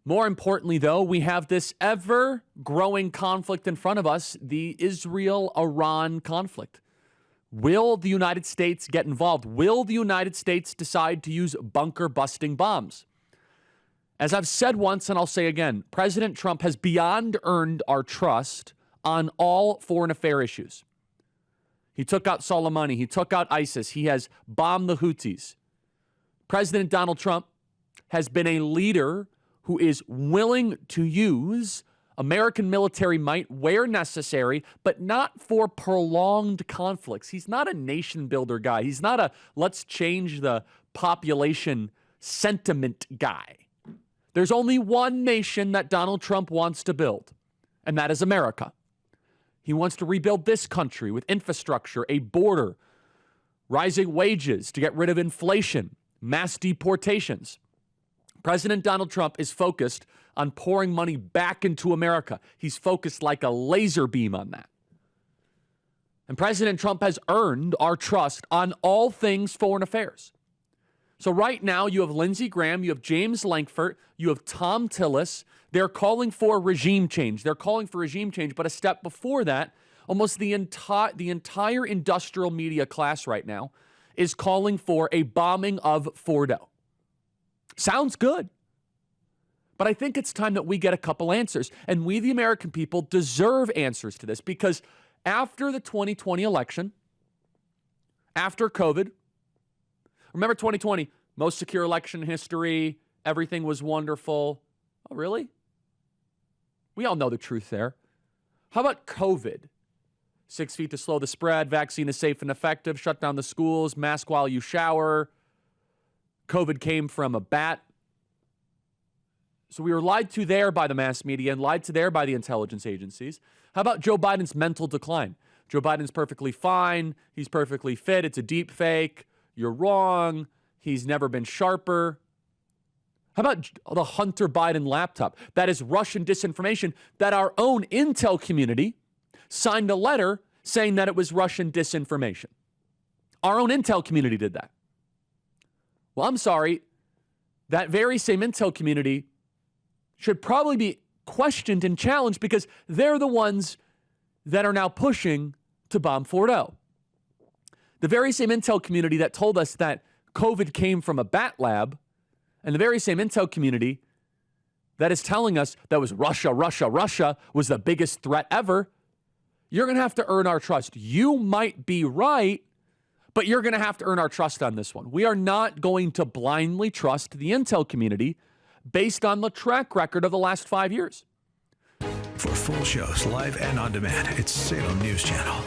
More importantly, though, we have this ever-growing conflict in front of us, the Israel-Iran conflict. Will the United States get involved? Will the United States decide to use bunker-busting bombs? As I've said once and I'll say again, President Trump has beyond earned our trust on all foreign affairs issues. He took out Soleimani. He took out ISIS. He has bombed the Houthis. President Donald Trump has been a leader who is willing to use American military might where necessary, but not for prolonged conflicts. He's not a nation builder guy. He's not a let's change the population sentiment guy. There's only one nation that Donald Trump wants to build, and that is America. He wants to rebuild this country with infrastructure, a border, rising wages to get rid of inflation, mass deportations. President Donald Trump is focused on pouring money back into America. He's focused like a laser beam on that. And President Trump has earned our trust on all things foreign affairs. So right now you have Lindsey Graham, you have James Lankford, you have Tom Tillis. They're calling for regime change. They're calling for regime change, but a step before that, almost the entire industrial media class right now is calling for a bombing of Fordo. Sounds good. But I think it's time that we get a couple answers. And we, the American people, deserve answers to this because after the 2020 election, after COVID, remember 2020, most secure election in history, everything was wonderful. Oh, really? We all know the truth there. How about COVID? 6 feet to slow the spread, vaccine is safe and effective, shut down the schools, mask while you shower. COVID came from a bat. So we were lied to there by the mass media and lied to there by the intelligence agencies. How about Joe Biden's mental decline? Joe Biden's perfectly fine. He's perfectly fit. It's a deep fake. You're wrong. He's never been sharper. How about the Hunter Biden laptop? That is Russian disinformation that our own intel community signed a letter saying that it was Russian disinformation. Our own intel community did that. Well, I'm sorry. That very same intel community should probably be questioned and challenged because they're the ones that are now pushing to bomb Fordo. The very same intel community that told us that COVID came from a bat lab, and the very same intel community that is telling us that was Russia was the biggest threat ever, you're going to have to earn our trust. You might be right, but you're going to have to earn our trust on this one. We are not going to blindly trust the intel community based on the track record of the last 5 years. For full shows, live and on demand, it's Salem News Channel.